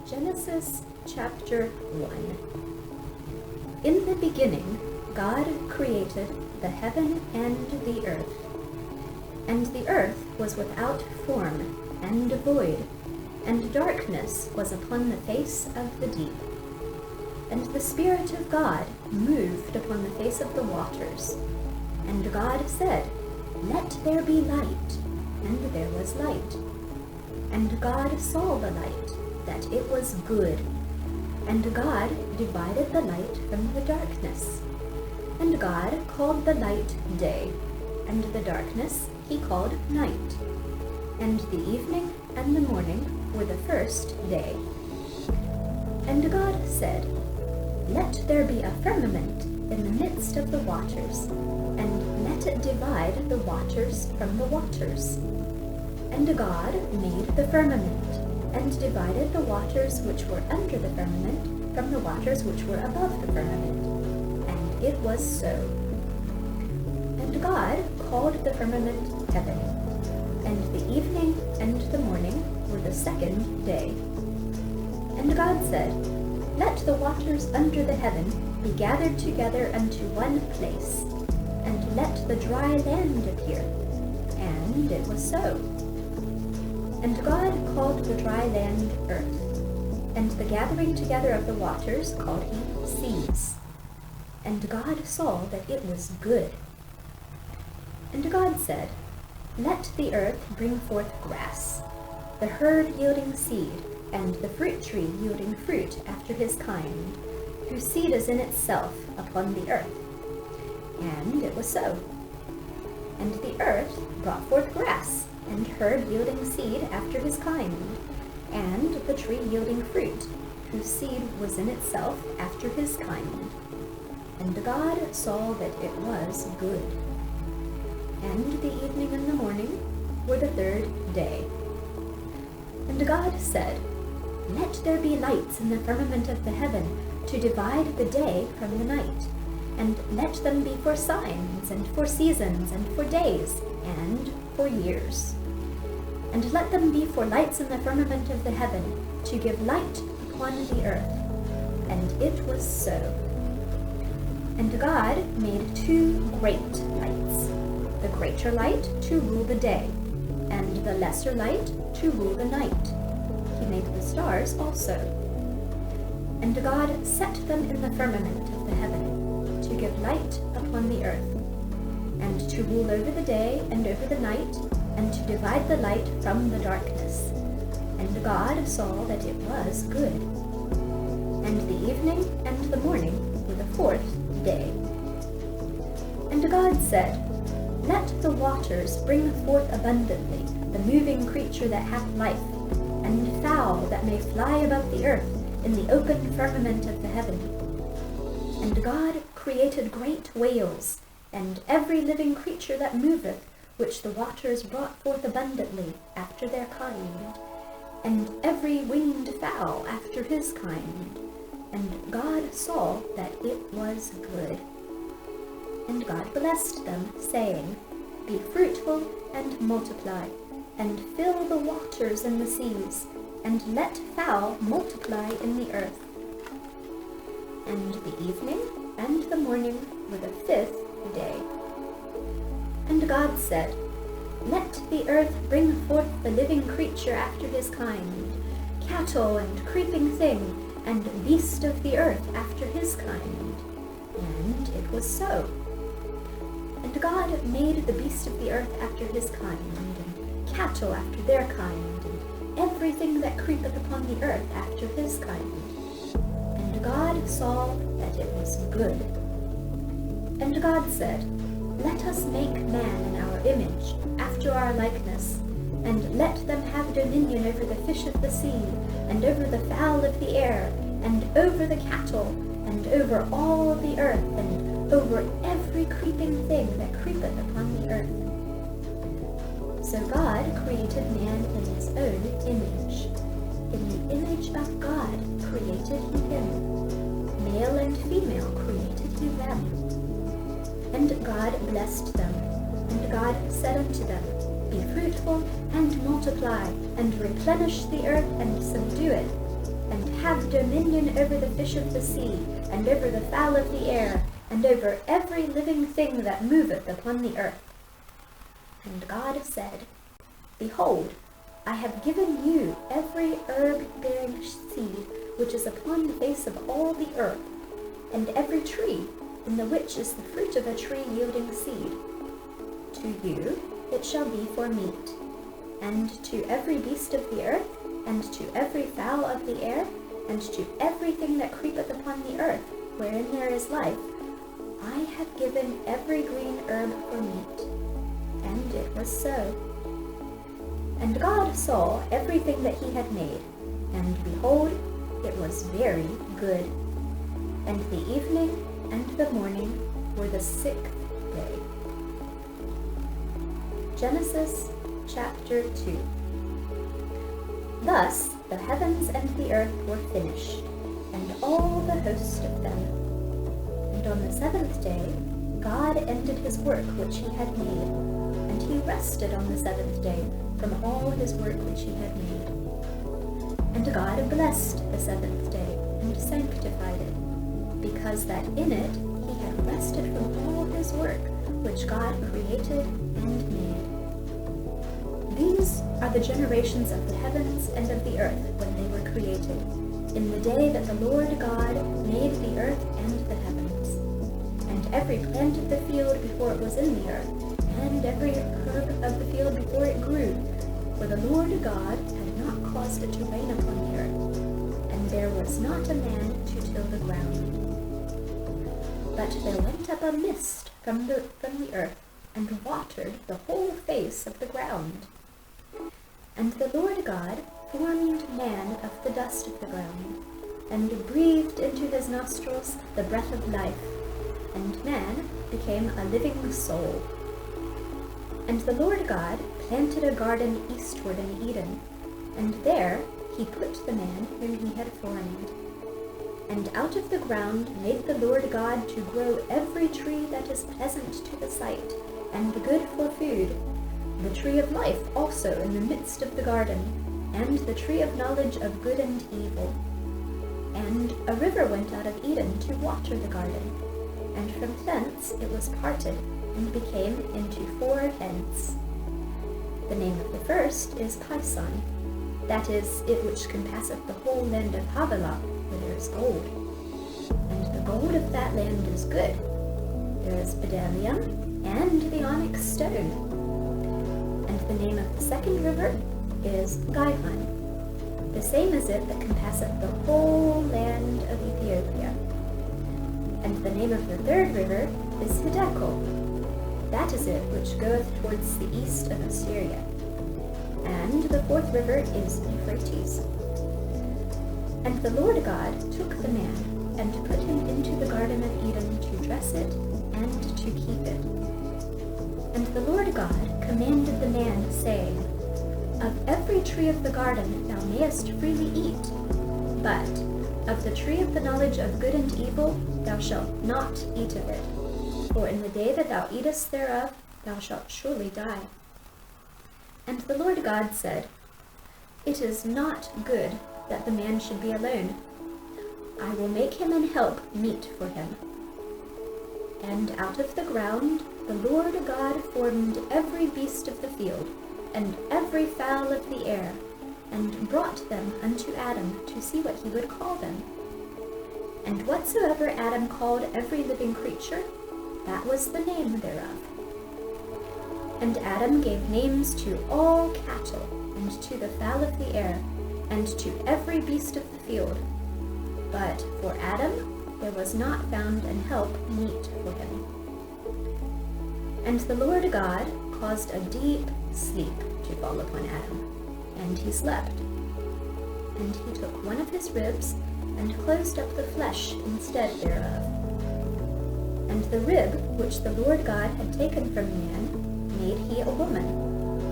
Genesis chapter 1. In the beginning, God created the heaven and the earth. And the earth was without form and void, and darkness was upon the face of the deep. And the Spirit of God moved upon the face of the waters. And God said, "Let there be light." And there was light. And God saw the light, that it was good. And God divided the light from the darkness. And God called the light day, and the darkness he called night. And the evening and the morning were the first day. And God said, "Let there be a firmament in the midst of the waters, and let it divide the waters from the waters." And God made the firmament, and divided the waters which were under the firmament from the waters which were above the firmament. And it was so. And God called the firmament heaven. And the evening and the morning were the second day. And God said, "Let the waters under the heaven be gathered together unto one place, and let the dry land appear." And it was so. And God called the dry land earth, and the gathering together of the waters called he seas. And God saw that it was good. And God said, "Let the earth bring forth grass, the herb yielding seed, and the fruit tree yielding fruit after his kind, whose seed is in itself upon the earth." And it was so. And the earth brought forth grass, and herb yielding seed after his kind, and the tree yielding fruit, whose seed was in itself after his kind. And God saw that it was good. And the evening and the morning were the third day. And God said, "Let there be lights in the firmament of the heaven, to divide the day from the night, and let them be for signs, and for seasons, and for days, and for years. And let them be for lights in the firmament of the heaven, to give light upon the earth." And it was so. And God made two great lights, the greater light to rule the day, and the lesser light to rule the night. He made the stars also. And God set them in the firmament of the heaven, to give light upon the earth, and to rule over the day and over the night, and to divide the light from the darkness. And God saw that it was good. And the evening and the morning were the fourth day. And God said, "Let the waters bring forth abundantly the moving creature that hath life, and fowl that may fly above the earth in the open firmament of the heaven." And God created great whales, and every living creature that moveth, which the waters brought forth abundantly after their kind, and every winged fowl after his kind. And God saw that it was good. And God blessed them, saying, "Be fruitful and multiply, and fill the waters in the seas, and let fowl multiply in the earth." And the evening and the morning were the fifth day. And God said, "Let the earth bring forth the living creature after his kind, cattle and creeping thing, and beast of the earth after his kind." And it was so. And God made the beast of the earth after his kind, and cattle after their kind, and everything that creepeth upon the earth after his kind. And God saw that it was good. And God said, "Let us make man in our image, after our likeness, and let them have dominion over the fish of the sea, and over the fowl of the air, and over the cattle, and over all the earth, and over every creeping thing that creepeth upon the earth." So God created man in his own image. In the image of God created he him. Male and female created he them. And God blessed them. And God said unto them, "Be fruitful and multiply, and replenish the earth and subdue it, and have dominion over the fish of the sea, and over the fowl of the air, and over every living thing that moveth upon the earth. And God said, Behold, I have given you every herb-bearing seed which is upon the face of all the earth, and every tree in the which is the fruit of a tree yielding seed. To you it shall be for meat, and to every beast of the earth, and to every fowl of the air, and to everything that creepeth upon the earth, wherein there is life, I have given every green herb for meat. And it was so. And God saw everything that he had made, and behold, it was very good. And the evening and the morning were the 6th day. Genesis chapter 2. Thus the heavens and the earth were finished, and all the host of them. And on the 7th day God ended his work which he had made, and he rested on the 7th day from all his work which he had made. And God blessed the 7th day, and sanctified it, because that in it he had rested from all his work which God created and made. These are the generations of the heavens and of the earth when they were created, in the day that the Lord God made the earth and the heavens, and every plant of the field before it was in the earth, and every herb of the field before it grew, for the Lord God had not caused it to rain upon the earth, and there was not a man to till the ground. But there went up a mist from the earth, and watered the whole face of the ground. And the Lord God formed man of the dust of the ground, and breathed into his nostrils the breath of life, and man became a living soul. And the Lord God planted a garden eastward in Eden, and there he put the man whom he had formed. And out of the ground made the Lord God to grow every tree that is pleasant to the sight, and good for food, the tree of life also in the midst of the garden, and the tree of knowledge of good and evil. And a river went out of Eden to water the garden, and from thence it was parted, and became into 4 heads. The name of the first is Pison, that is, it which compasseth the whole land of Havilah, where there is gold. And the gold of that land is good. There is bdellium, and the onyx stone. And the name of the second river is Gihon, the same is it that compasseth the whole land of Ethiopia. And the name of the third river is Hiddekel, that is it which goeth towards the east of Assyria. And the fourth river is Euphrates. And the Lord God took the man, and put him into the garden of Eden to dress it, and to keep it. And the Lord God commanded the man, saying, Of every tree of the garden thou mayest freely eat, but of the tree of the knowledge of good and evil thou shalt not eat of it, for in the day that thou eatest thereof thou shalt surely die. And the Lord God said, It is not good that the man should be alone. I will make him an help meet for him. And out of the ground the Lord God formed every beast of the field, and every fowl of the air, and brought them unto Adam to see what he would call them. And whatsoever Adam called every living creature, that was the name thereof. And Adam gave names to all cattle, and to the fowl of the air, and to every beast of the field. But for Adam there was not found an help meet for him. And the Lord God caused a deep sleep to fall upon Adam, and he slept. And he took one of his ribs, and closed up the flesh instead thereof. And the rib which the Lord God had taken from man made he a woman,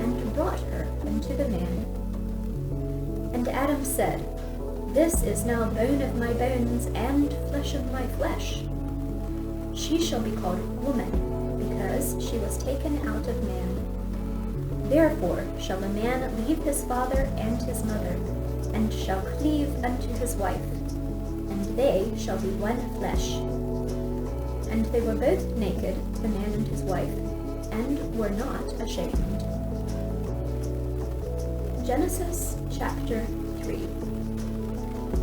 and brought her unto the man. And Adam said, This is now bone of my bones, and flesh of my flesh. She shall be called woman, because she was taken out of man. Therefore shall a man leave his father and his mother, and shall cleave unto his wife, and they shall be one flesh. And they were both naked, the man and his wife, and were not ashamed. Genesis chapter 3.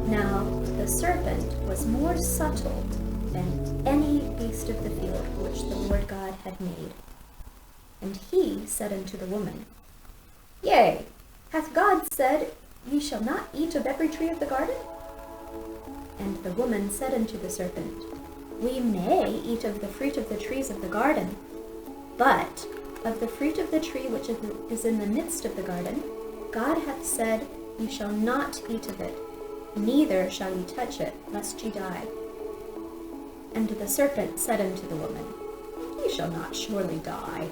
Now the serpent was more subtle than any beast of the field which the Lord God had made. And he said unto the woman, Yea, hath God said, Ye shall not eat of every tree of the garden? And the woman said unto the serpent, We may eat of the fruit of the trees of the garden, but of the fruit of the tree which is in the midst of the garden, God hath said, Ye shall not eat of it, neither shall ye touch it, lest ye die. And the serpent said unto the woman, Ye shall not surely die.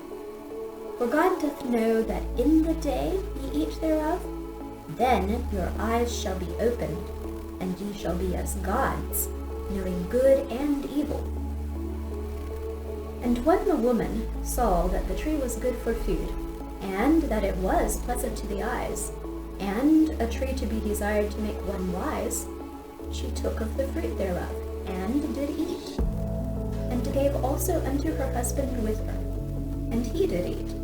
For God doth know that in the day ye eat thereof, then your eyes shall be opened, and ye shall be as gods, knowing good and evil. And when the woman saw that the tree was good for food, and that it was pleasant to the eyes, and a tree to be desired to make one wise, she took of the fruit thereof, and did eat, and gave also unto her husband with her, and he did eat.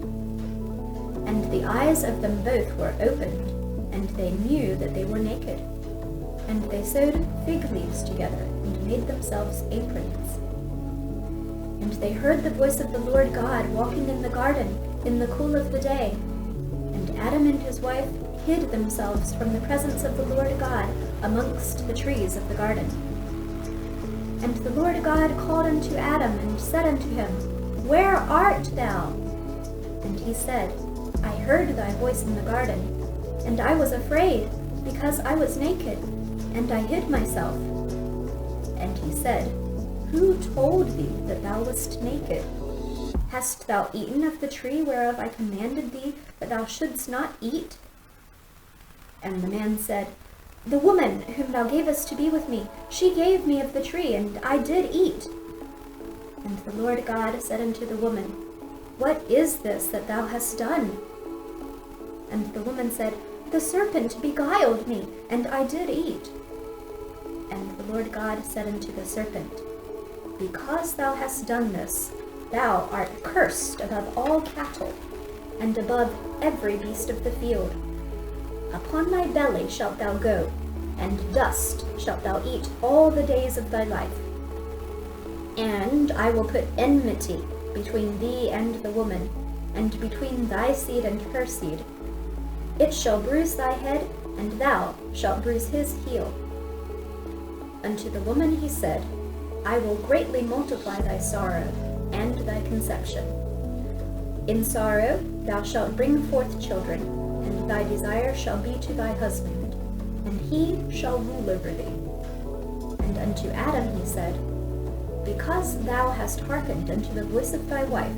And the eyes of them both were opened, and they knew that they were naked. And they sewed fig leaves together, and made themselves aprons. And they heard the voice of the Lord God walking in the garden in the cool of the day. And Adam and his wife hid themselves from the presence of the Lord God amongst the trees of the garden. And the Lord God called unto Adam, and said unto him, Where art thou? And he said, I heard thy voice in the garden, and I was afraid, because I was naked, and I hid myself. And he said, Who told thee that thou wast naked? Hast thou eaten of the tree whereof I commanded thee that thou shouldst not eat? And the man said, The woman whom thou gavest to be with me, she gave me of the tree, and I did eat. And the Lord God said unto the woman, What is this that thou hast done? And the woman said, The serpent beguiled me, and I did eat. And the Lord God said unto the serpent, Because thou hast done this, thou art cursed above all cattle, and above every beast of the field. Upon thy belly shalt thou go, and dust shalt thou eat all the days of thy life. And I will put enmity between thee and the woman, and between thy seed and her seed. It shall bruise thy head, and thou shalt bruise his heel. Unto the woman he said, I will greatly multiply thy sorrow, and thy conception. In sorrow thou shalt bring forth children, and thy desire shall be to thy husband, and he shall rule over thee. And unto Adam he said, Because thou hast hearkened unto the voice of thy wife,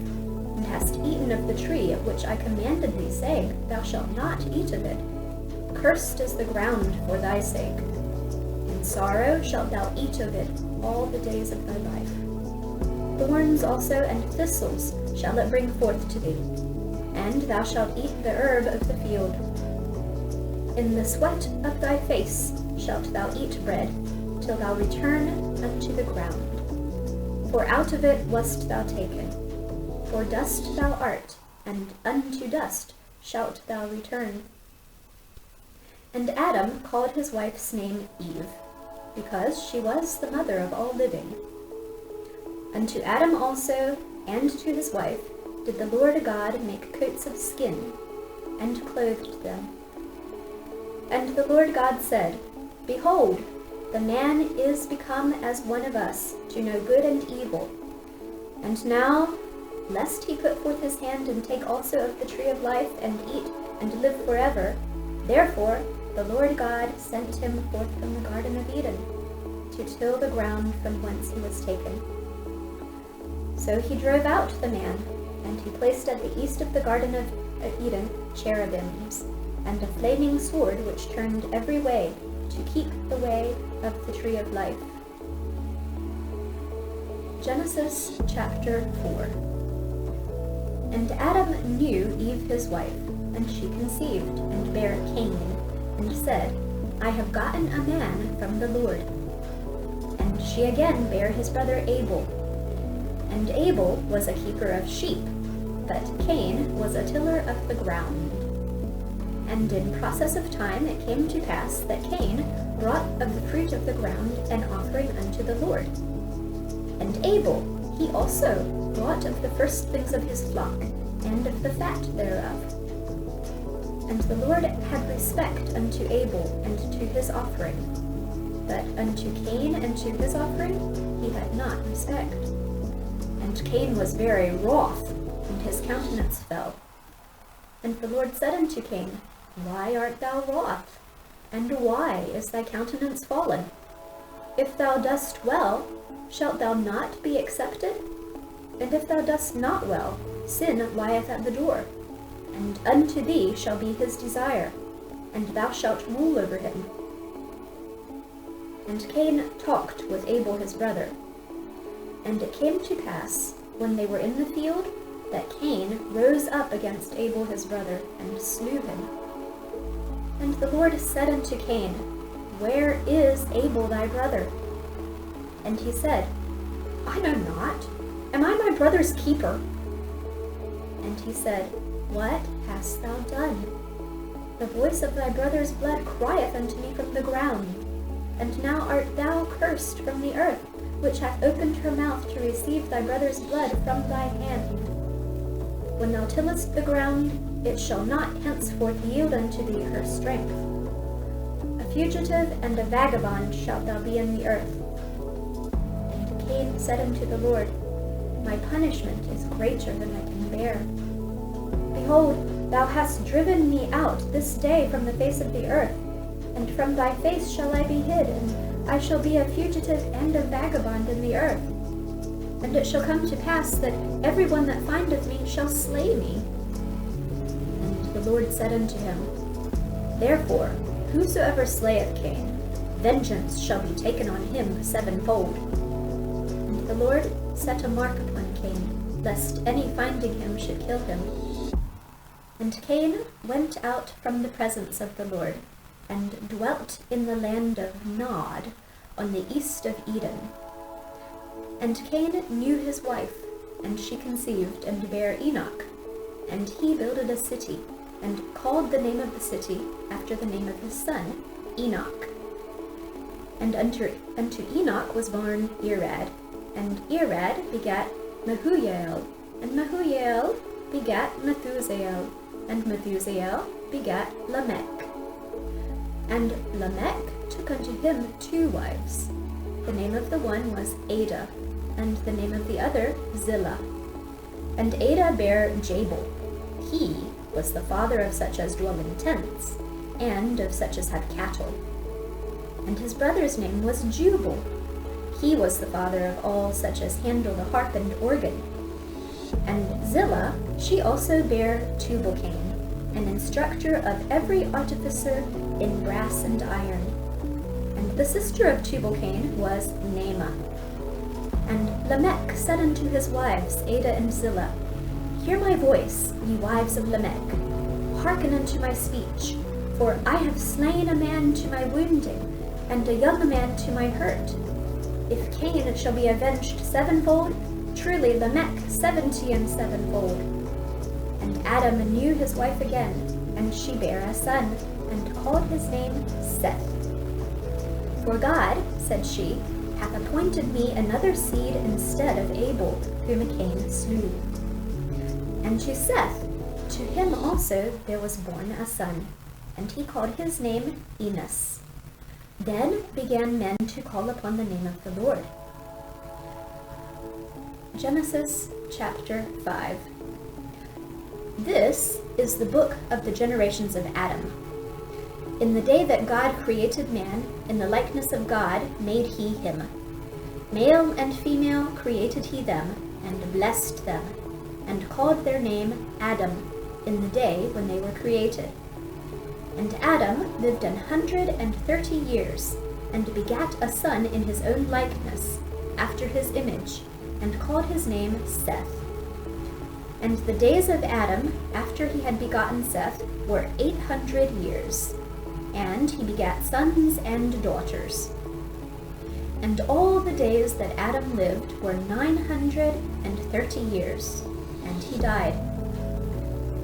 and hast eaten of the tree of which I commanded thee, saying, Thou shalt not eat of it, cursed is the ground for thy sake. In sorrow shalt thou eat of it all the days of thy life. Thorns also and thistles shall it bring forth to thee, and thou shalt eat the herb of the field. In the sweat of thy face shalt thou eat bread, till thou return unto the ground. For out of it wast thou taken. For dust thou art, and unto dust shalt thou return. And Adam called his wife's name Eve, because she was the mother of all living. Unto Adam also, and to his wife, did the Lord God make coats of skin, and clothed them. And the Lord God said, Behold, the man is become as one of us, to know good and evil. And now, lest he put forth his hand and take also of the tree of life, and eat, and live forever, therefore the Lord God sent him forth from the Garden of Eden, to till the ground from whence he was taken. So he drove out the man, and he placed at the east of the Garden of Eden cherubims, and a flaming sword which turned every way, to keep the way of the tree of life. Genesis chapter 4. And Adam knew Eve his wife, and she conceived, and bare Cain, and said, I have gotten a man from the Lord. And she again bare his brother Abel. And Abel was a keeper of sheep, but Cain was a tiller of the ground. And in process of time it came to pass that Cain brought of the fruit of the ground an offering unto the Lord. And Abel, he also brought of the firstlings of his flock, and of the fat thereof. And the Lord had respect unto Abel and to his offering, but unto Cain and to his offering he had not respect. And Cain was very wroth, and his countenance fell. And the Lord said unto Cain, Why art thou wroth? And why is thy countenance fallen? If thou dost well, shalt thou not be accepted? And if thou dost not well, sin lieth at the door, and unto thee shall be his desire, and thou shalt rule over him. And Cain talked with Abel his brother. And it came to pass, when they were in the field, that Cain rose up against Abel his brother, and slew him. And the Lord said unto Cain, Where is Abel thy brother? And he said, I know not. Am I my brother's keeper? And he said, What hast thou done? The voice of thy brother's blood crieth unto me from the ground. And now art thou cursed from the earth, which hath opened her mouth to receive thy brother's blood from thy hand. When thou tillest the ground, it shall not henceforth yield unto thee her strength. A fugitive and a vagabond shalt thou be in the earth. And Cain said unto the Lord, My punishment is greater than I can bear. Behold, thou hast driven me out this day from the face of the earth, and from thy face shall I be hid, and I shall be a fugitive and a vagabond in the earth. And it shall come to pass that every one that findeth me shall slay me. And the Lord said unto him, Therefore, whosoever slayeth Cain, vengeance shall be taken on him sevenfold. And the Lord set a mark upon Cain, lest any finding him should kill him. And Cain went out from the presence of the Lord, and dwelt in the land of Nod, on the east of Eden. And Cain knew his wife, and she conceived and bare Enoch. And he builded a city, and called the name of the city after the name of his son, Enoch. And unto Enoch was born Irad, and Irad begat Mehujael, and Mehujael begat Methusael, and Methusael begat Lamech. And Lamech took unto him 2 wives. The name of the one was Ada, and the name of the other Zillah. And Ada bare Jabal. He was the father of such as dwell in tents, and of such as had cattle. And his brother's name was Jubal. He was the father of all such as handle the harp and organ. And Zillah, she also bare Tubal-Cain, an instructor of every artificer in brass and iron. And the sister of Tubal-Cain was Naamah. And Lamech said unto his wives, Ada and Zillah, Hear my voice, ye wives of Lamech. Hearken unto my speech, for I have slain a man to my wounding, and a young man to my hurt. If Cain shall be avenged sevenfold, truly Lamech 70 and sevenfold. And Adam knew his wife again, and she bare a son, and called his name Seth. For God, said she, hath appointed me another seed instead of Abel, whom Cain slew. And to Seth, to him also there was born a son, and he called his name Enos. Then began men to call upon the name of the Lord. Genesis chapter 5. This is the book of the generations of Adam. In the day that God created man, in the likeness of God made he him. Male and female created he them, and blessed them, and called their name Adam, in the day when they were created. And Adam lived 130 years, and begat a son in his own likeness, after his image, and called his name Seth. And the days of Adam, after he had begotten Seth, were 800 years. and he begat sons and daughters. And all the days that Adam lived were 930 years, and he died.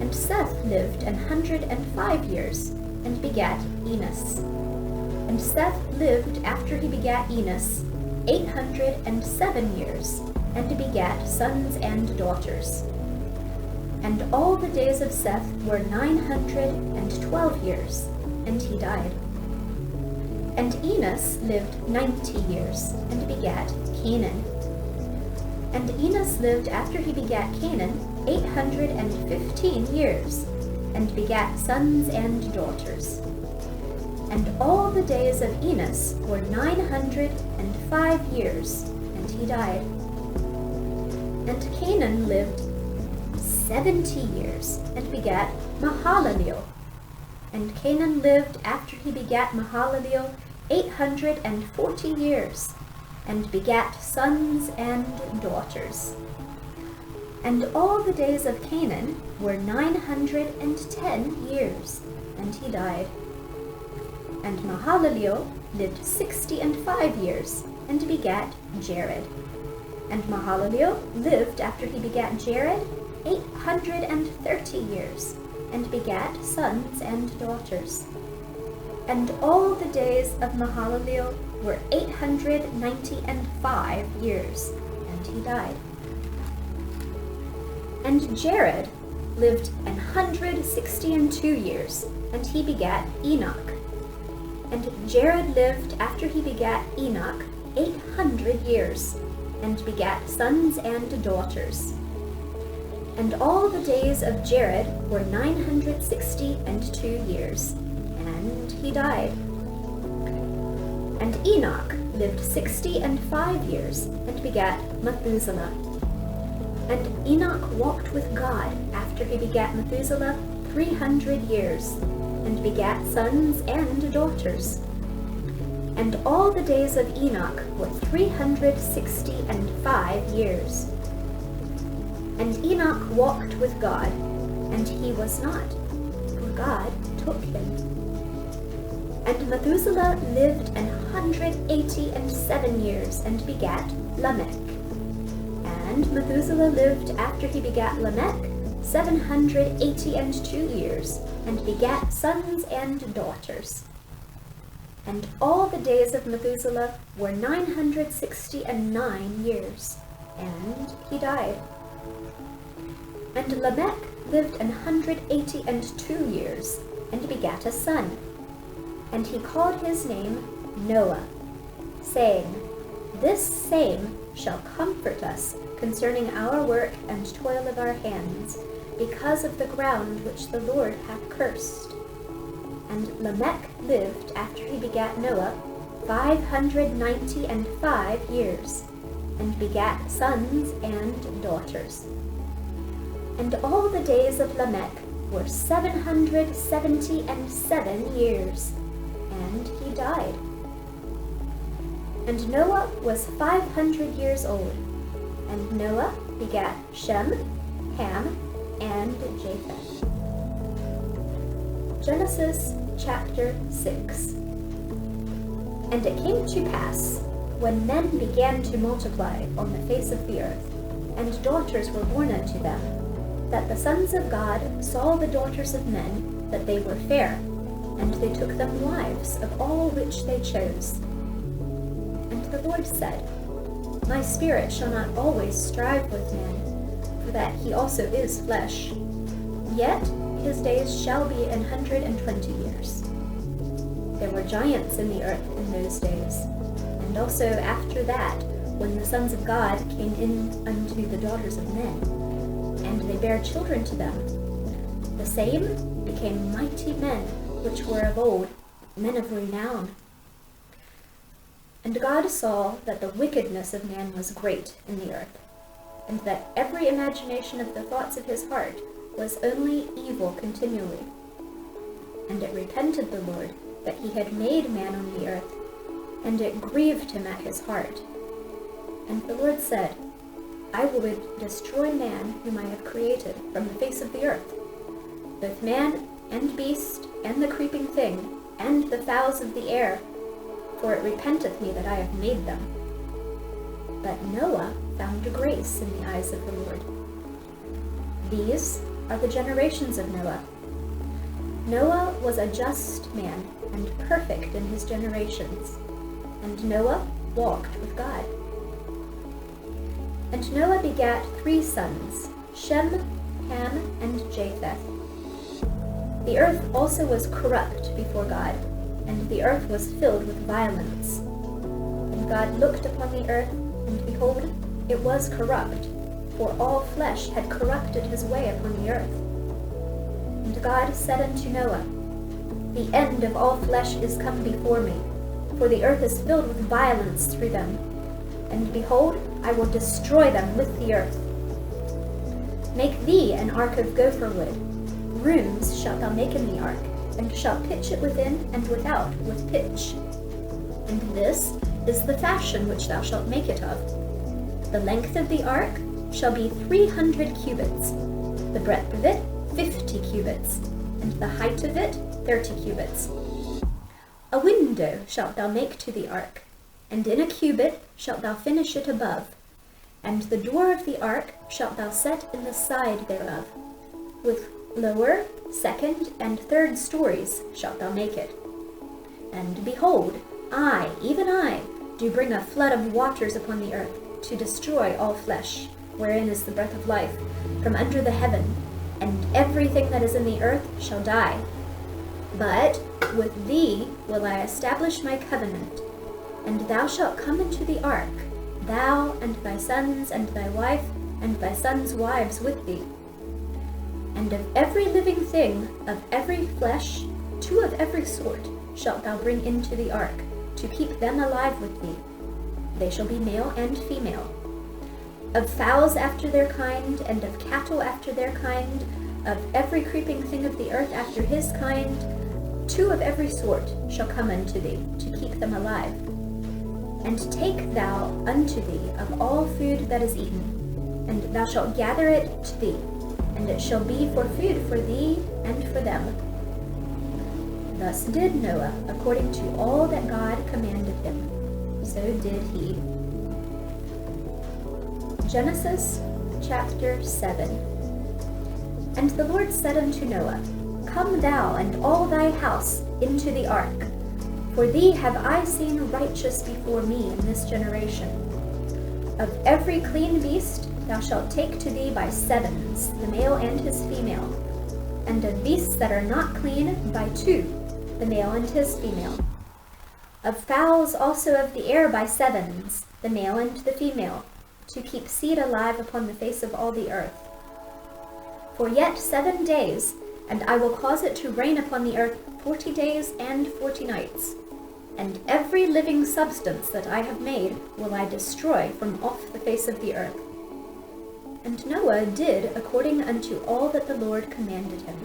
And Seth lived 105 years, and begat Enos. And Seth lived after he begat Enos 807 years, and begat sons and daughters. And all the days of Seth were 912 years, and he died. And Enos lived 90 years, and begat Canaan. And Enos lived after he begat Canaan 815 years, and begat sons and daughters. And all the days of Enos were 905 years, and he died. And Canaan lived 70 years, and begat Mahalaleel. And Canaan lived after he begat Mahalaleel 840 years, and begat sons and daughters. And all the days of Canaan were 910 years, and he died. And Mahalaleel lived 65 years, and begat Jared. And Mahalaleel lived after he begat Jared 830 years, and begat sons and daughters. And all the days of Mahalaleel were 895 years, and he died. And Jared lived 162 years, and he begat Enoch. And Jared lived after he begat Enoch 800 years, and begat sons and daughters. And all the days of Jared were 962 years, and he died. And Enoch lived 65 years, and begat Methuselah. And Enoch walked with God after he begat Methuselah 300 years, and begat sons and daughters. And all the days of Enoch were 365 years. And Enoch walked with God, and he was not, for God took him. And Methuselah lived 187 years, and begat Lamech. And Methuselah lived after he begat Lamech 782 years, and begat sons and daughters. And all the days of Methuselah were 969 years, and he died. And Lamech lived 182 years, and begat a son. And he called his name Noah, saying, This same shall comfort us concerning our work and toil of our hands, because of the ground which the Lord hath cursed. And Lamech lived after he begat Noah 595 years, and begat sons and daughters. And all the days of Lamech were 777 years, and he died. And Noah was 500 years old, and Noah begat Shem, Ham, and Japheth. Genesis chapter 6. And it came to pass, when men began to multiply on the face of the earth, and daughters were born unto them, that the sons of God saw the daughters of men, that they were fair, and they took them wives of all which they chose. And the Lord said, My spirit shall not always strive with man, for that he also is flesh. Yet his days shall be 120 years. There were giants in the earth in those days, and also after that, when the sons of God came in unto the daughters of men, and they bare children to them. The same became mighty men, which were of old, men of renown. And God saw that the wickedness of man was great in the earth, and that every imagination of the thoughts of his heart was only evil continually. And it repented the Lord that he had made man on the earth, and it grieved him at his heart. And the Lord said, I will destroy man whom I have created from the face of the earth, both man and beast and the creeping thing, and the fowls of the air, for it repenteth me that I have made them. But Noah found grace in the eyes of the Lord. These are the generations of Noah. Noah was a just man and perfect in his generations, and Noah walked with God. And Noah begat 3 sons, Shem, Ham, and Japheth. The earth also was corrupt before God, and the earth was filled with violence. And God looked upon the earth, and behold, it was corrupt, for all flesh had corrupted his way upon the earth. And God said unto Noah, The end of all flesh is come before me, for the earth is filled with violence through them. And behold, I will destroy them with the earth. Make thee an ark of gopher wood. Rooms shalt thou make in the ark, and shalt pitch it within and without with pitch. And this is the fashion which thou shalt make it of. The length of the ark shall be 300 cubits, the breadth of it 50 cubits, and the height of it 30 cubits. A window shalt thou make to the ark, and in a cubit shalt thou finish it above. And the door of the ark shalt thou set in the side thereof. With lower, second, and third stories shalt thou make it. And behold, I, even I, do bring a flood of waters upon the earth, to destroy all flesh, wherein is the breath of life, from under the heaven, and everything that is in the earth shall die. But with thee will I establish my covenant, and thou shalt come into the ark, thou and thy sons and thy wife and thy sons' wives with thee. And of every living thing, of every flesh, 2 of every sort shalt thou bring into the ark, to keep them alive with thee. They shall be male and female. Of fowls after their kind, and of cattle after their kind, of every creeping thing of the earth after his kind, 2 of every sort shall come unto thee, to keep them alive. And take thou unto thee of all food that is eaten, and thou shalt gather it to thee, and it shall be for food for thee and for them. Thus did Noah, according to all that God commanded him. So did he. Genesis chapter 7. And the Lord said unto Noah, Come thou and all thy house into the ark, for thee have I seen righteous before me in this generation. Of every clean beast thou shalt take to thee by 7s, the male and his female, and of beasts that are not clean by 2, the male and his female. Of fowls also of the air by 7s, the male and the female, to keep seed alive upon the face of all the earth. For yet 7 days, and I will cause it to rain upon the earth 40 days and 40 nights. And every living substance that I have made will I destroy from off the face of the earth. And Noah did according unto all that the Lord commanded him.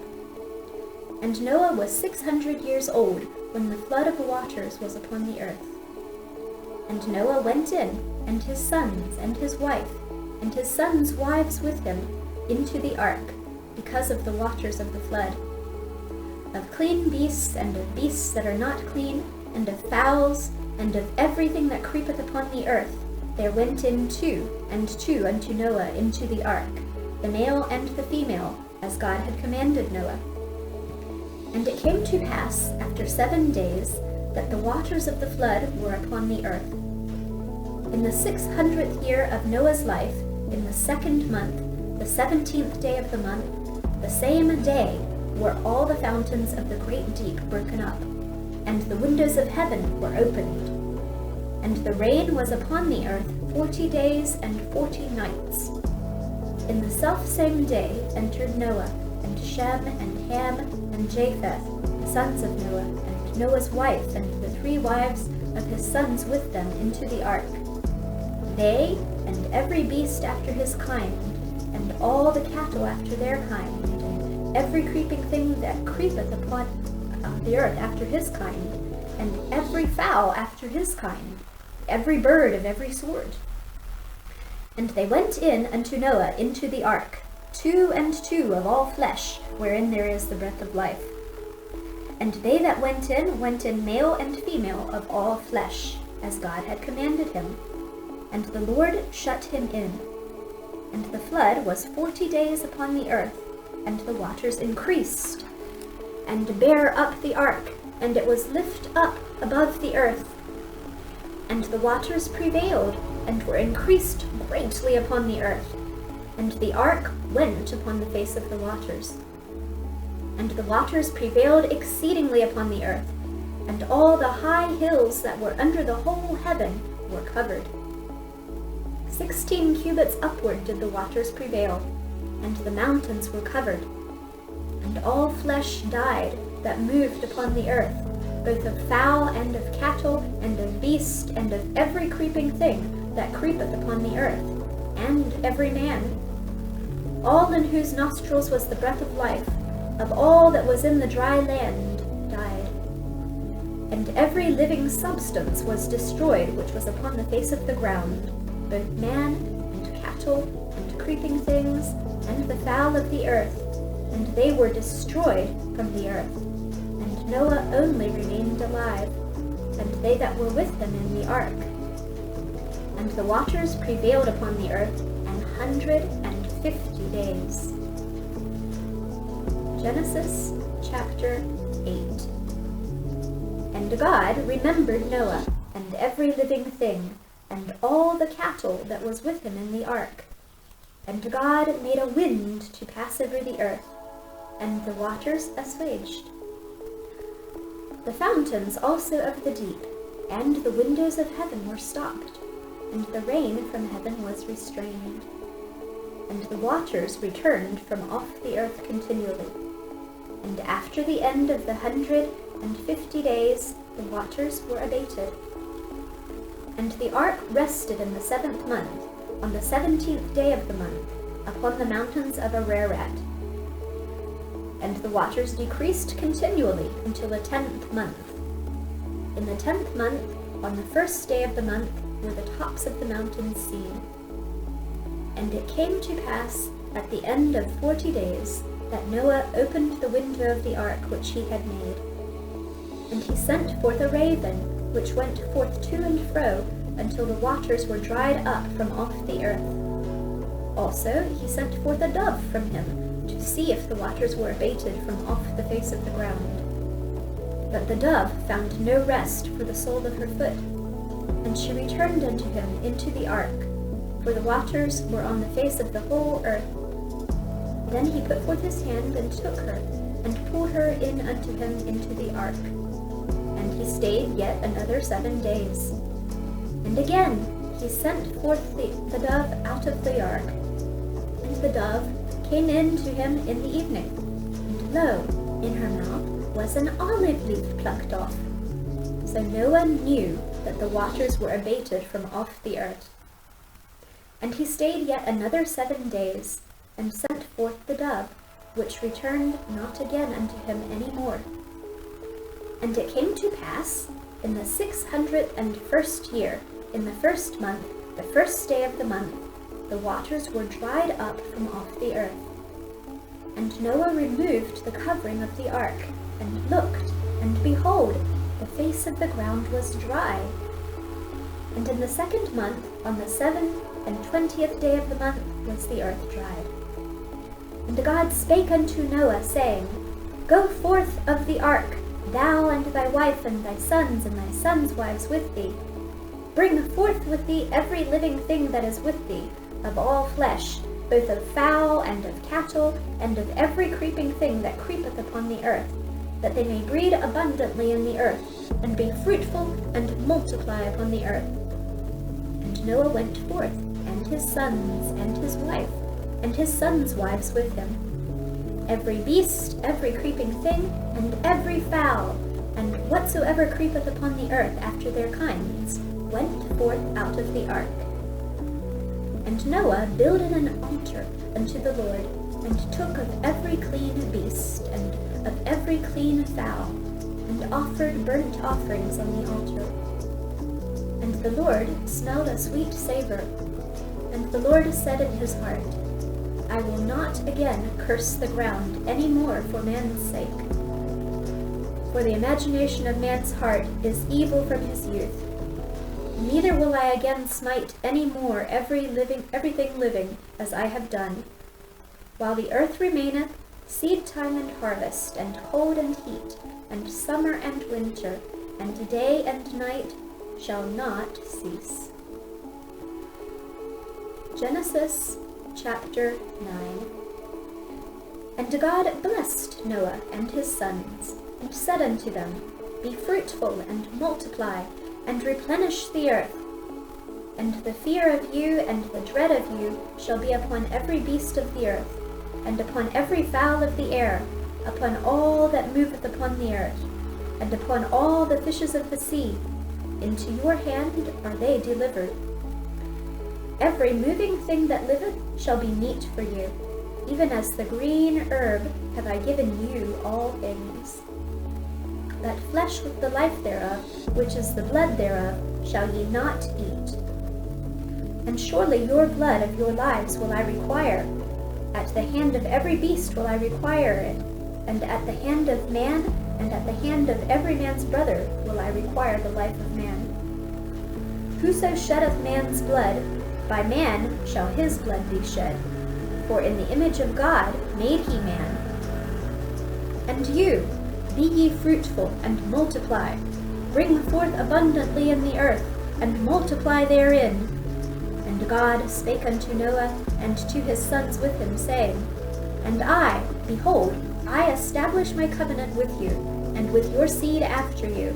And Noah was 600 years old when the flood of waters was upon the earth. And Noah went in, and his sons, and his wife, and his sons' wives with him, into the ark, because of the waters of the flood. Of clean beasts, and of beasts that are not clean, and of fowls, and of everything that creepeth upon the earth, there went in 2 and 2 unto Noah into the ark, the male and the female, as God had commanded Noah. And it came to pass, after 7 days, that the waters of the flood were upon the earth. In the 600th year of Noah's life, in the 2nd month, the 17th day of the month, the same day were all the fountains of the great deep broken up, and the windows of heaven were opened. And the rain was upon the earth 40 days and 40 nights. In the selfsame day entered Noah, and Shem, and Ham, and Japheth, the sons of Noah, and Noah's wife, and the 3 wives of his sons with them into the ark. They, and every beast after his kind, and all the cattle after their kind, and every creeping thing that creepeth upon the earth after his kind, and every fowl after his kind, every bird of every sort. And they went in unto Noah into the ark, 2 and 2 of all flesh, wherein there is the breath of life. And they that went in male and female of all flesh, as God had commanded him. And the Lord shut him in. And the flood was 40 days upon the earth, and the waters increased, and bare up the ark, and it was lift up above the earth. And the waters prevailed, and were increased greatly upon the earth. And the ark went upon the face of the waters. And the waters prevailed exceedingly upon the earth, and all the high hills that were under the whole heaven were covered. 16 cubits upward did the waters prevail, and the mountains were covered. And all flesh died that moved upon the earth, both of fowl and of cattle, and of beast, and of every creeping thing that creepeth upon the earth, and every man. All in whose nostrils was the breath of life, of all that was in the dry land, died. And every living substance was destroyed which was upon the face of the ground, both man, and cattle, and creeping things, and the fowl of the earth, and they were destroyed from the earth. And Noah only remained alive, and they that were with him in the ark. And the waters prevailed upon the earth 150 days. Genesis chapter 8. And God remembered Noah, and every living thing, and all the cattle that was with him in the ark. And God made a wind to pass over the earth, and the waters assuaged. The fountains also of the deep, and the windows of heaven were stopped, and the rain from heaven was restrained. And the waters returned from off the earth continually. And after the end of the 150 days, the waters were abated. And the ark rested in the 7th month, on the 17th day of the month, upon the mountains of Ararat. And the waters decreased continually until the 10th month. In the 10th month, on the 1st day of the month, were the tops of the mountains seen. And it came to pass at the end of 40 days that Noah opened the window of the ark which he had made. And he sent forth a raven, which went forth to and fro until the waters were dried up from off the earth. Also he sent forth a dove from him, to see if the waters were abated from off the face of the ground. But the dove found no rest for the sole of her foot, and she returned unto him into the ark, for the waters were on the face of the whole earth. Then he put forth his hand and took her, and pulled her in unto him into the ark. And he stayed yet another 7 days. And again he sent forth the dove out of the ark. And the dove came in to him in the evening, and lo, in her mouth was an olive leaf plucked off. So Noah knew that the waters were abated from off the earth. And he stayed yet another 7 days, and sent forth the dove, which returned not again unto him any more. And it came to pass, in the 601st year, in the 1st month, the 1st day of the month, the waters were dried up from off the earth. And Noah removed the covering of the ark, and looked, and behold, the face of the ground was dry. And in the 2nd month, on the 27th day of the month, was the earth dried. And God spake unto Noah, saying, Go forth of the ark, thou and thy wife and thy sons' wives with thee. Bring forth with thee every living thing that is with thee, of all flesh, both of fowl and of cattle, and of every creeping thing that creepeth upon the earth, that they may breed abundantly in the earth, and be fruitful and multiply upon the earth. And Noah went forth, and his sons, and his wife, and his sons' wives with him. Every beast, every creeping thing, and every fowl, and whatsoever creepeth upon the earth after their kinds, went forth out of the ark. And Noah builded an altar unto the Lord, and took of every clean beast, and of every clean fowl, and offered burnt offerings on the altar. And the Lord smelled a sweet savour. And the Lord said in his heart, I will not again curse the ground any more for man's sake. For the imagination of man's heart is evil from his youth. Neither will I again smite any more everything living, as I have done. While the earth remaineth, seed time and harvest, and cold and heat, and summer and winter, and day and night shall not cease. Genesis chapter 9. And God blessed Noah and his sons, and said unto them, Be fruitful, and multiply, and replenish the earth. And the fear of you and the dread of you shall be upon every beast of the earth, and upon every fowl of the air, upon all that moveth upon the earth, and upon all the fishes of the sea. Into your hand are they delivered. Every moving thing that liveth shall be meat for you, even as the green herb have I given you all things. That flesh with the life thereof, which is the blood thereof, shall ye not eat. And surely your blood of your lives will I require. At the hand of every beast will I require it, and at the hand of man, and at the hand of every man's brother will I require the life of man. Whoso sheddeth man's blood, by man shall his blood be shed. For in the image of God made he man. And you, be ye fruitful, and multiply. Bring forth abundantly in the earth, and multiply therein. And God spake unto Noah, and to his sons with him, saying, And I, behold, I establish my covenant with you, and with your seed after you,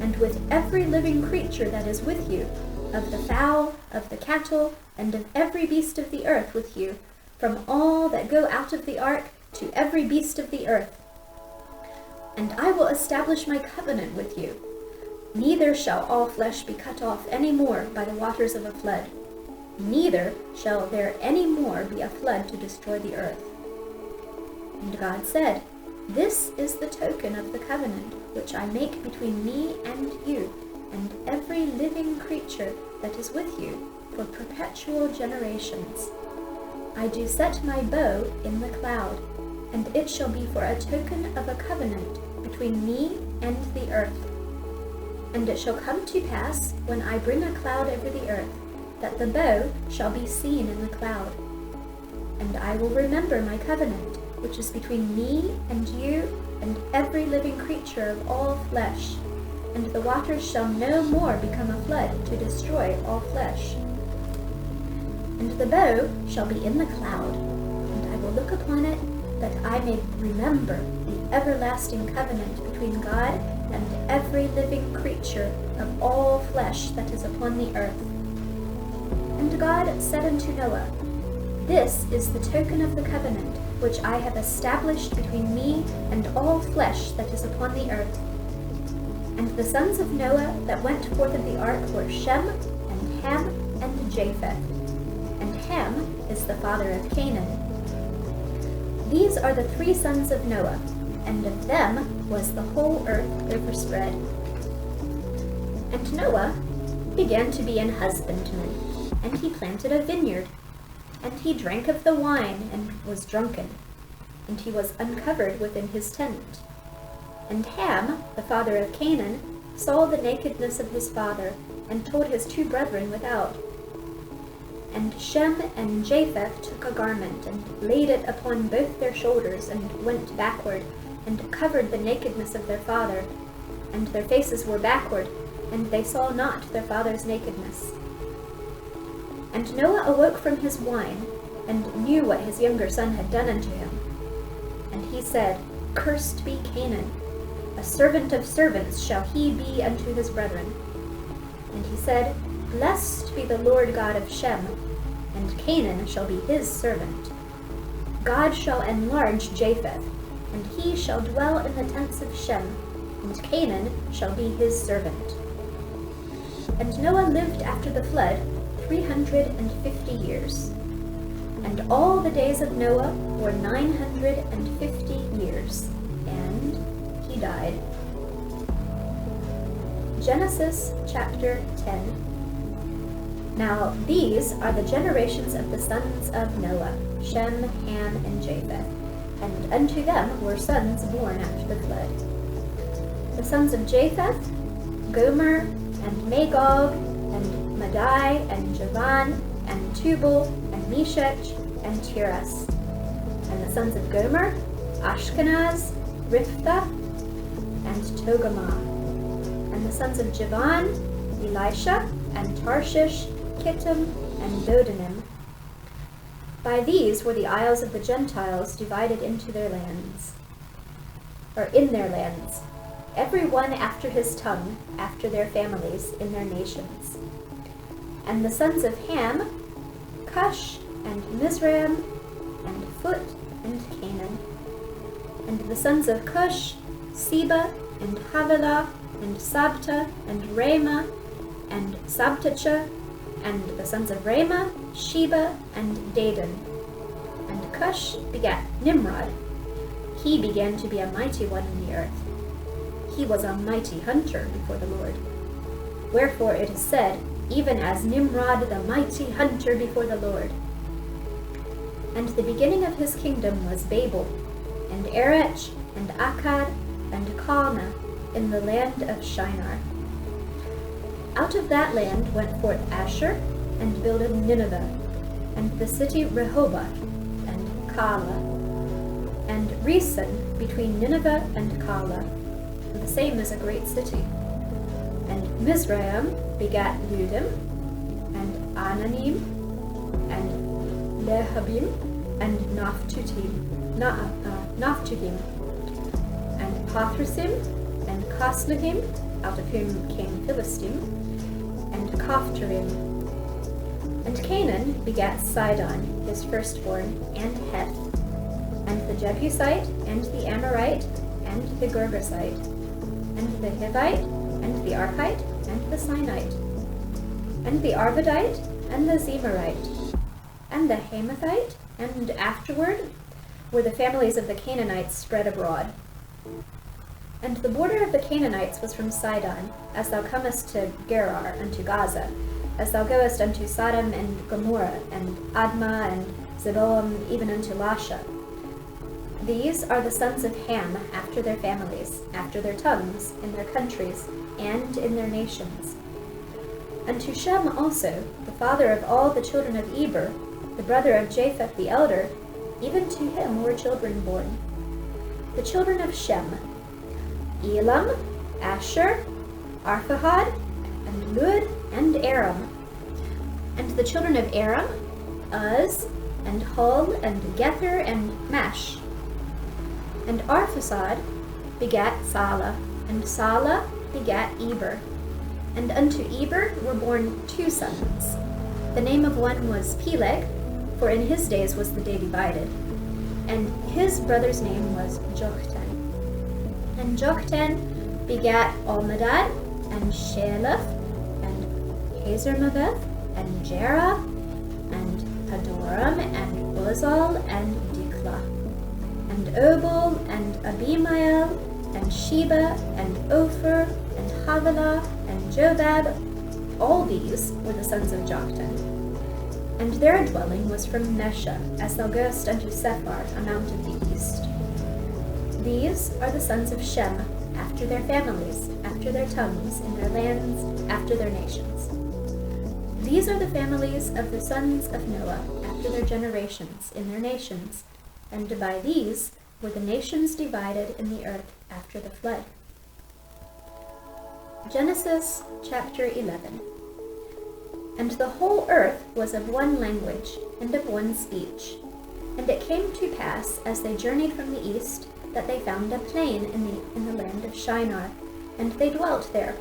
and with every living creature that is with you, of the fowl, of the cattle, and of every beast of the earth with you, from all that go out of the ark to every beast of the earth. And I will establish my covenant with you. Neither shall all flesh be cut off any more by the waters of a flood. Neither shall there any more be a flood to destroy the earth. And God said, This is the token of the covenant which I make between me and you, and every living creature that is with you, for perpetual generations. I do set my bow in the cloud, and it shall be for a token of a covenant between me and the earth. And it shall come to pass, when I bring a cloud over the earth, that the bow shall be seen in the cloud. And I will remember my covenant, which is between me and you and every living creature of all flesh, and the waters shall no more become a flood to destroy all flesh. And the bow shall be in the cloud, and I will look upon it, that I may remember the everlasting covenant between God and every living creature of all flesh that is upon the earth. And God said unto Noah, This is the token of the covenant which I have established between me and all flesh that is upon the earth. And the sons of Noah that went forth of the ark were Shem, and Ham, and Japheth. And Ham is the father of Canaan. These are the three sons of Noah, and of them was the whole earth overspread. And Noah began to be an husbandman, and he planted a vineyard. And he drank of the wine, and was drunken, and he was uncovered within his tent. And Ham, the father of Canaan, saw the nakedness of his father, and told his two brethren without. And Shem and Japheth took a garment, and laid it upon both their shoulders, and went backward, and covered the nakedness of their father. And their faces were backward, and they saw not their father's nakedness. And Noah awoke from his wine, and knew what his younger son had done unto him. And he said, Cursed be Canaan, a servant of servants shall he be unto his brethren. And he said, Blessed be the Lord God of Shem, and Canaan shall be his servant. God shall enlarge Japheth, and he shall dwell in the tents of Shem, and Canaan shall be his servant. And Noah lived after the flood 350 years. And all the days of Noah were 950 years, and he died. Genesis chapter 10. Now these are the generations of the sons of Noah, Shem, Ham, and Japheth, and unto them were sons born after the flood. The sons of Japheth, Gomer, and Magog, and Madai, and Javan, and Tubal, and Meshech, and Tiras. And the sons of Gomer, Ashkenaz, Riphtah, and Togarmah. And the sons of Javan, Elisha, and Tarshish, Kittim, and Dodanim. By these were the isles of the Gentiles divided into their lands, or in their lands, every one after his tongue, after their families, in their nations. And the sons of Ham, Cush, and Mizraim, and Phut, and Canaan. And the sons of Cush, Seba, and Havilah, and Sabta, and Ramah, and Sabtachah. And the sons of Ramah, Sheba, and Dedan. And Cush begat Nimrod. He began to be a mighty one in the earth. He was a mighty hunter before the Lord. Wherefore it is said, even as Nimrod the mighty hunter before the Lord. And the beginning of his kingdom was Babel, and Erech, and Akkad, and Calneh, in the land of Shinar. Out of that land went forth Asher, and builded Nineveh, and the city Rehoboth, and Calah, and Resen between Nineveh and Calah, the same is a great city. And Mizraim begat Ludim, and Ananim, and Lehabim, and Naphtuhim, and Pathrusim, and Casluhim, out of whom came Philistim, and Caphtorim. And Canaan begat Sidon, his firstborn, and Heth, and the Jebusite, and the Amorite, and the Girgasite, and the Hivite, and the Archite, and the Sinite, and the Arvadite, and the Zemarite, and the Hamathite, and afterward were the families of the Canaanites spread abroad. And the border of the Canaanites was from Sidon, as thou comest to Gerar unto Gaza, as thou goest unto Sodom and Gomorrah, and Admah, and Zeboam, even unto Lasha. These are the sons of Ham after their families, after their tongues, in their countries, and in their nations. Unto Shem also, the father of all the children of Eber, the brother of Japheth the elder, even to him were children born. The children of Shem, Elam, Asher, Arphahad, and Lud, and Aram. And the children of Aram, Uz, and Hul, and Gether, and Mash. And Arphaxad begat Salah, and Salah begat Eber. And unto Eber were born two sons. The name of one was Peleg, for in his days was the day divided. And his brother's name was Joktan. And Joktan begat Almadad, and Sheleph, and Hazarmaveth, and Jerah, and Hadoram, and Uzal, and Diklah, and Obal, and Abimael, and Sheba, and Ophir, and Havilah, and Jobab. All these were the sons of Joktan. And their dwelling was from Mesha, as thou goest unto Sephar, a mount of the east. These are the sons of Shem, after their families, after their tongues, in their lands, after their nations. These are the families of the sons of Noah, after their generations, in their nations, and by these were the nations divided in the earth after the flood. Genesis chapter 11. And the whole earth was of one language, and of one speech. And it came to pass, as they journeyed from the east, that they found a plain in the land of Shinar, and they dwelt there.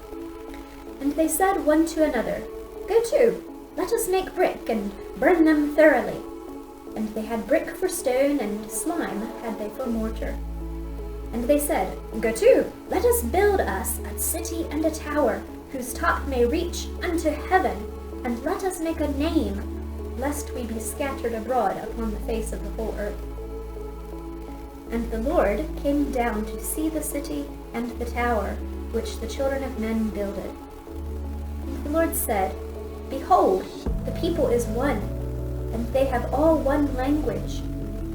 And they said one to another, Go to, let us make brick, and burn them thoroughly. And they had brick for stone, and slime had they for mortar. And they said, Go to, let us build us a city and a tower, whose top may reach unto heaven, and let us make a name, lest we be scattered abroad upon the face of the whole earth. And the Lord came down to see the city and the tower, which the children of men builded. And the Lord said, Behold, the people is one, and they have all one language,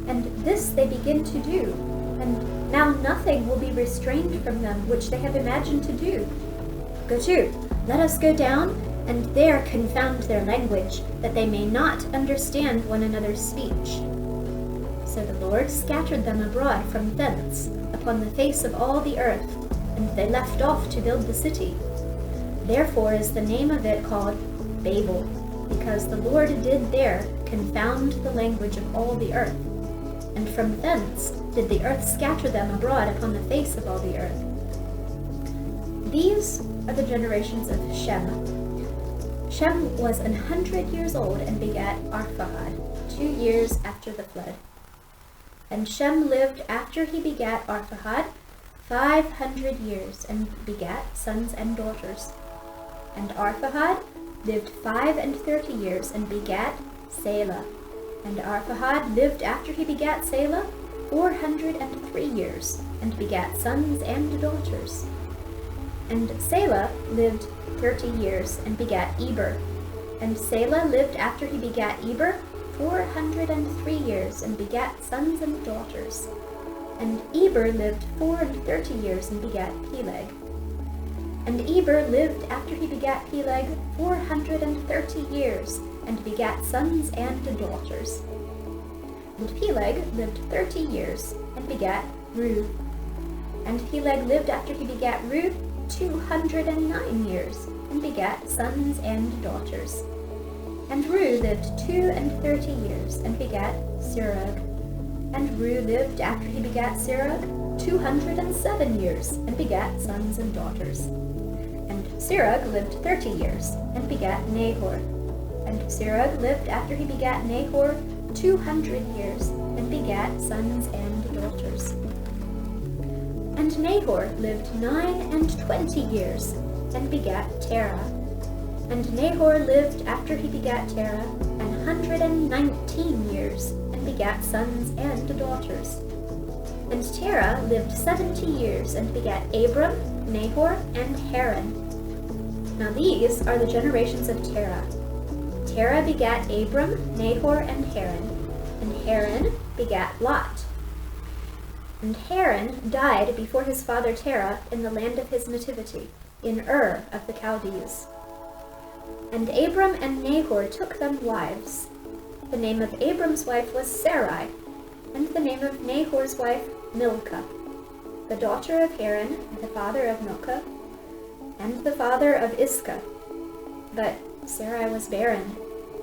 and this they begin to do, and now nothing will be restrained from them which they have imagined to do. Go to, let us go down, and there confound their language, that they may not understand one another's speech. So the Lord scattered them abroad from thence, upon the face of all the earth, and they left off to build the city. Therefore is the name of it called Babel, because the Lord did there confound the language of all the earth. And from thence did the earth scatter them abroad upon the face of all the earth. These are the generations of Shem. Shem was 100 years old and begat Arphaxad, 2 years after the flood. And Shem lived after he begat Arphaxad 500 years, and begat sons and daughters. And Arphaxad lived 35 years, and begat Selah. And Arphaxad lived after he begat Selah 403 years, and begat sons and daughters. And Selah lived 30 years, and begat Eber. And Selah lived after he begat Eber 403 years, and begat sons and daughters. And Eber lived 34 years, and begat Peleg. And Eber lived after he begat Peleg 430 years, and begat sons and daughters. And Peleg lived 30 years, and begat Reu. And Peleg lived after he begat Reu 209 years, and begat sons and daughters. And Reu lived 32 years, and begat Serug. And Reu lived after he begat Serug 207 years, and begat sons and daughters. And Serug lived 30 years, and begat Nahor. And Serug lived after he begat Nahor 200 years, and begat sons and daughters. And Nahor lived 29 years, and begat Terah. And Nahor lived after he begat Terah 119 years, and begat sons and daughters. And Terah lived 70 years, and begat Abram, Nahor, and Haran. Now these are the generations of Terah. Terah begat Abram, Nahor, and Haran. And Haran begat Lot. And Haran died before his father Terah in the land of his nativity, in Ur of the Chaldees. And Abram and Nahor took them wives. The name of Abram's wife was Sarai, and the name of Nahor's wife Milcah, the daughter of Haran, the father of Milcah, and the father of Iscah. But Sarai was barren;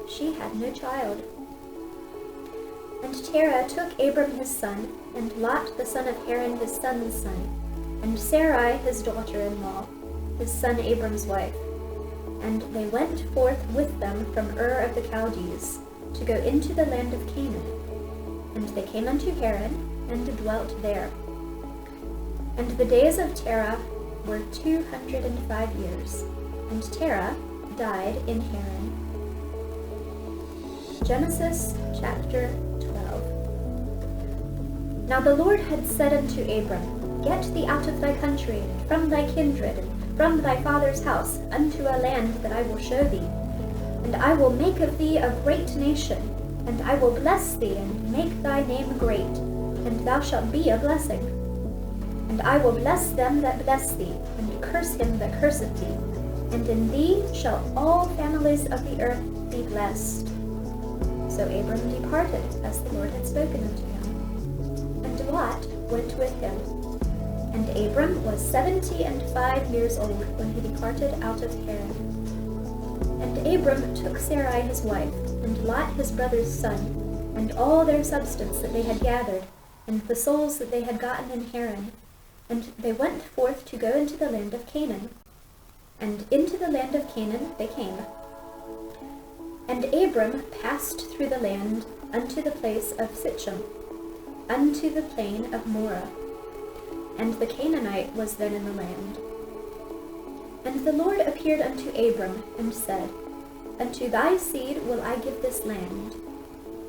she had no child. And Terah took Abram his son, and Lot the son of Haran his son's son, and Sarai his daughter-in-law, his son Abram's wife. And they went forth with them from Ur of the Chaldees, to go into the land of Canaan. And they came unto Haran, and dwelt there. And the days of Terah were 205 years, and Terah died in Haran. Genesis chapter 12. Now the Lord had said unto Abram, Get thee out of thy country, and from thy kindred, and from thy father's house, unto a land that I will show thee. And I will make of thee a great nation, and I will bless thee, and make thy name great, and thou shalt be a blessing. And I will bless them that bless thee, and curse him that curseth thee. And in thee shall all families of the earth be blessed. So Abram departed, as the Lord had spoken unto him. And Lot went with him. And Abram was 75 years old when he departed out of Haran. And Abram took Sarai his wife, and Lot his brother's son, and all their substance that they had gathered, and the souls that they had gotten in Haran. And they went forth to go into the land of Canaan. And into the land of Canaan they came. And Abram passed through the land unto the place of Sichem, unto the plain of Moreh. And the Canaanite was then in the land. And the Lord appeared unto Abram, and said, Unto thy seed will I give this land.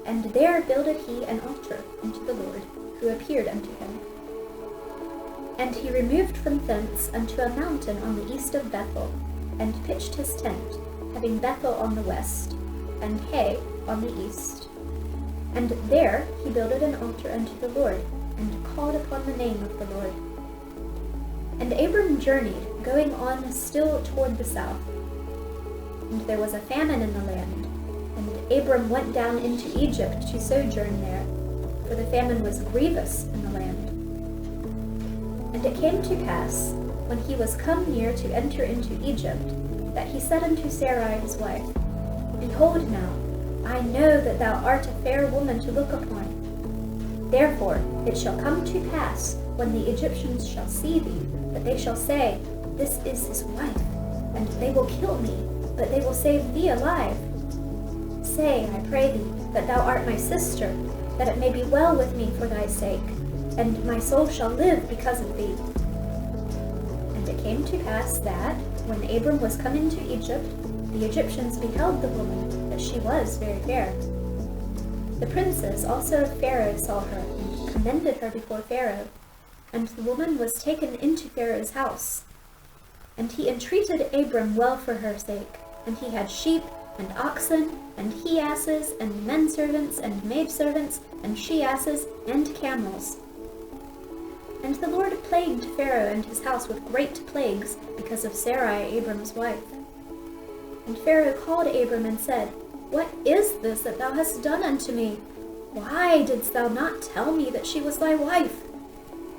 And there builded he an altar unto the Lord, who appeared unto him. And he removed from thence unto a mountain on the east of Bethel, and pitched his tent, having Bethel on the west, and Hai on the east. And there he builded an altar unto the Lord, and called upon the name of the Lord. And Abram journeyed, going on still toward the south. And there was a famine in the land, and Abram went down into Egypt to sojourn there, for the famine was grievous in the land. And it came to pass, when he was come near to enter into Egypt, that he said unto Sarai his wife, Behold now, I know that thou art a fair woman to look upon. Therefore it shall come to pass, when the Egyptians shall see thee, that they shall say, This is his wife, and they will kill me, but they will save thee alive. Say, I pray thee, that thou art my sister, that it may be well with me for thy sake, and my soul shall live because of thee. And it came to pass that, when Abram was come into Egypt, the Egyptians beheld the woman, that she was very fair. The princes also of Pharaoh saw her, and commended her before Pharaoh. And the woman was taken into Pharaoh's house. And he entreated Abram well for her sake, and he had sheep, and oxen, and he-asses, and men-servants, and maid-servants, and she-asses, and camels. And the Lord plagued Pharaoh and his house with great plagues, because of Sarai, Abram's wife. And Pharaoh called Abram and said, What is this that thou hast done unto me? Why didst thou not tell me that she was thy wife?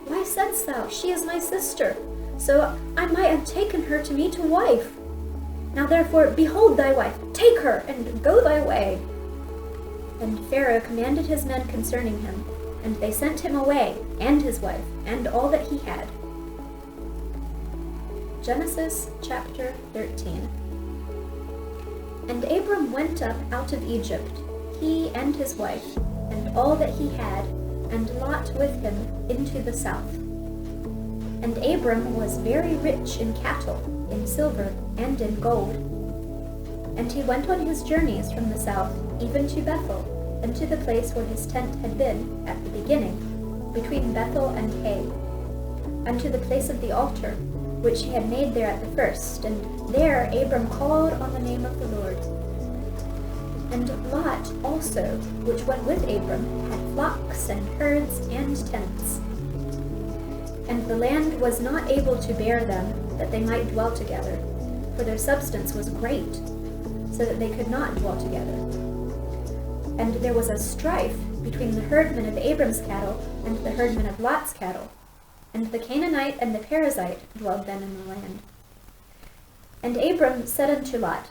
Why saidst thou, She is my sister? So I might have taken her to me to wife. Now therefore, behold thy wife, take her, and go thy way. And Pharaoh commanded his men concerning him, and they sent him away, and his wife, and all that he had. Genesis chapter 13. And Abram went up out of Egypt, he and his wife, and all that he had, and Lot with him, into the south. And Abram was very rich in cattle, in silver, and in gold. And he went on his journeys from the south, even to Bethel, and to the place where his tent had been at the beginning, between Bethel and Hay, unto the place of the altar, which he had made there at the first, and there Abram called on the name of the Lord. And Lot also, which went with Abram, had flocks and herds and tents. And the land was not able to bear them, that they might dwell together, for their substance was great, so that they could not dwell together. And there was a strife between the herdmen of Abram's cattle and the herdmen of Lot's cattle, and the Canaanite and the Perizzite dwelled then in the land. And Abram said unto Lot,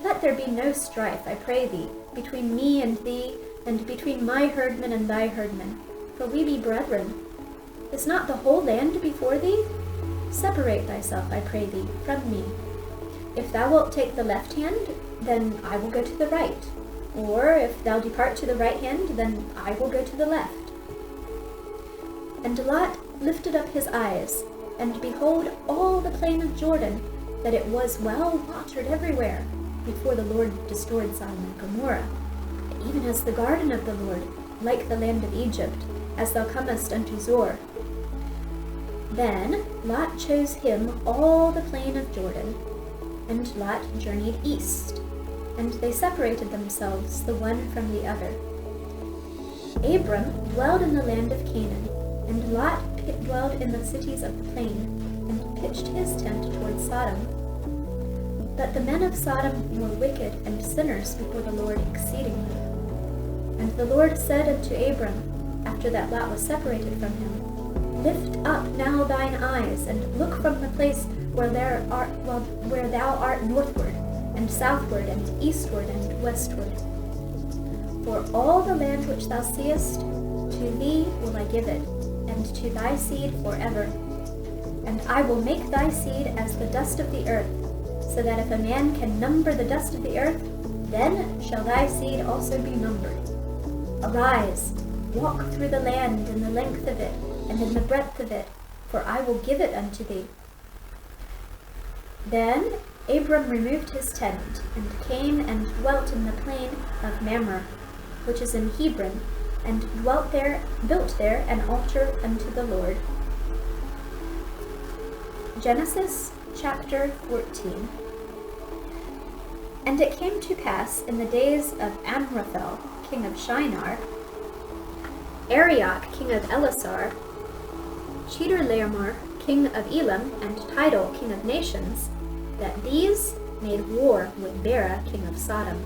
Let there be no strife, I pray thee, between me and thee, and between my herdmen and thy herdmen, for we be brethren. Is not the whole land before thee? Separate thyself, I pray thee, from me. If thou wilt take the left hand, then I will go to the right. Or if thou depart to the right hand, then I will go to the left. And Lot lifted up his eyes, and behold all the plain of Jordan, that it was well watered everywhere, before the Lord destroyed Sodom and Gomorrah, even as the garden of the Lord, like the land of Egypt, as thou comest unto Zoar. Then Lot chose him all the plain of Jordan, and Lot journeyed east, and they separated themselves the one from the other. Abram dwelled in the land of Canaan, and Lot dwelled in the cities of the plain, and pitched his tent toward Sodom. But the men of Sodom were wicked and sinners before the Lord exceedingly. And the Lord said unto Abram, after that Lot was separated from him, Lift up now thine eyes, and look from the place where thou art northward, and southward, and eastward, and westward. For all the land which thou seest, to thee will I give it, and to thy seed forever. And I will make thy seed as the dust of the earth, so that if a man can number the dust of the earth, then shall thy seed also be numbered. Arise, walk through the land in the length of it, and in the breadth of it, for I will give it unto thee. Then Abram removed his tent, and came and dwelt in the plain of Mamre, which is in Hebron, and built there an altar unto the Lord. Genesis chapter 14. And it came to pass in the days of Amraphel, king of Shinar, Arioch, king of Elasar, Chedorlaomer, king of Elam, and Tidal, king of nations, that these made war with Bera, king of Sodom,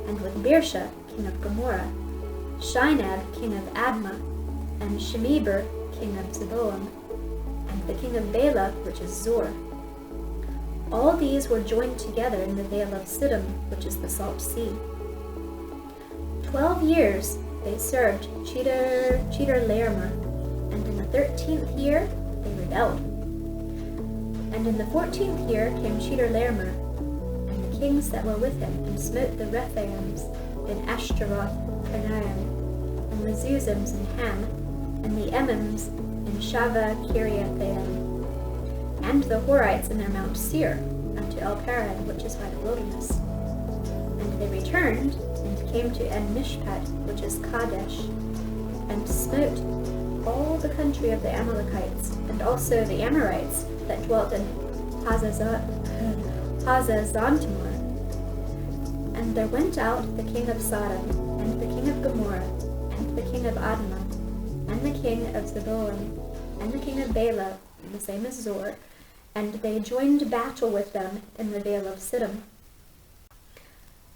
and with Birsha, king of Gomorrah, Shinab, king of Admah, and Shemeber, king of Zeboim, and the king of Bela, which is Zor. All these were joined together in the vale of Siddim, which is the Salt Sea. 12 years they served Chedorlaomer, and in the 13th year they rebelled. And in the 14th year came Chedorlaomer, and the kings that were with him, and smote the Rephaims in Ashtaroth Karnaim, and the Zuzims in Ham, and the Emims in Shaveh Kiriathaim, and the Horites in their Mount Seir, unto El Paran, which is by the wilderness. And they returned, and came to En Mishpat, which is Kadesh, and smote all the country of the Amalekites, and also the Amorites that dwelt in Hazazontamar. And there went out the king of Sodom, and the king of Gomorrah, and the king of Admah, and the king of Zeboim, and the king of Bela, the same as Zor, and they joined battle with them in the vale of Siddim.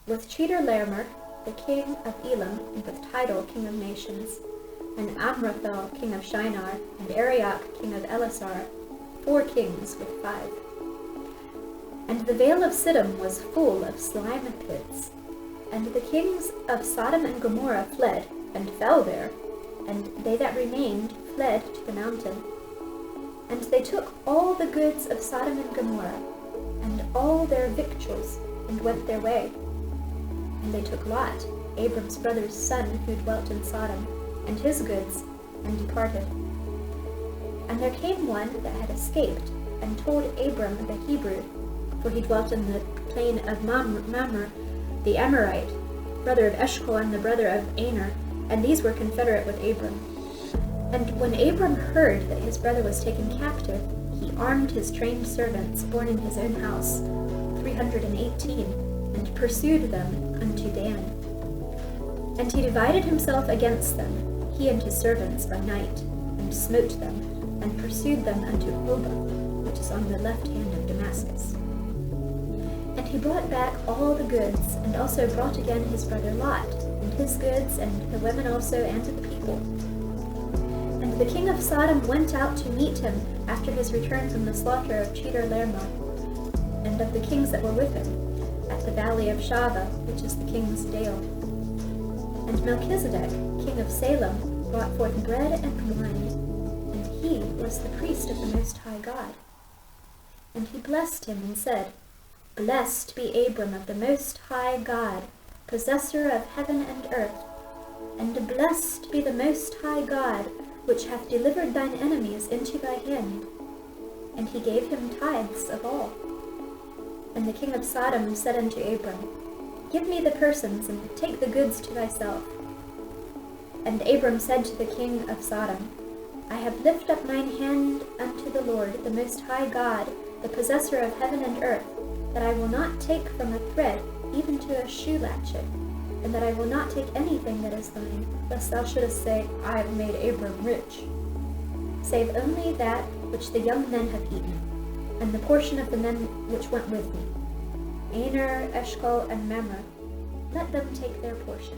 With Chedorlaomer, the king of Elam, and with Tidal, king of nations, and Amraphel, king of Shinar, and Arioch, king of Elasar, 4 kings with 5. And the vale of Siddim was full of slime pits. And the kings of Sodom and Gomorrah fled, and fell there, and they that remained fled to the mountain. And they took all the goods of Sodom and Gomorrah, and all their victuals, and went their way. And they took Lot, Abram's brother's son, who dwelt in Sodom, and his goods, and departed. And there came one that had escaped, and told Abram the Hebrew, for he dwelt in the plain of Mamre, the Amorite, brother of Eshcol, and the brother of Aner, and these were confederate with Abram. And when Abram heard that his brother was taken captive, he armed his trained servants, born in his own house, 318, and pursued them unto Dan. And he divided himself against them, he and his servants, by night, and smote them, and pursued them unto Hobah, which is on the left hand of Damascus. And he brought back all the goods, and also brought again his brother Lot, and his goods, and the women also, and the people. And the king of Sodom went out to meet him after his return from the slaughter of Chedorlaomer, and of the kings that were with him, at the valley of Shaveh, which is the king's dale. And Melchizedek, king of Salem, brought forth bread and wine, and he was the priest of the Most High God. And he blessed him and said, Blessed be Abram of the Most High God, possessor of heaven and earth, and blessed be the Most High God, which hath delivered thine enemies into thy hand. And he gave him tithes of all. And the king of Sodom said unto Abram, Give me the persons, and take the goods to thyself. And Abram said to the king of Sodom, I have lifted up mine hand unto the Lord, the Most High God, the possessor of heaven and earth, that I will not take from a thread, even to a shoe latchet, and that I will not take anything that is thine, lest thou shouldest say, I have made Abram rich, save only that which the young men have eaten, and the portion of the men which went with me, Aner, Eshcol, and Mamre, let them take their portion.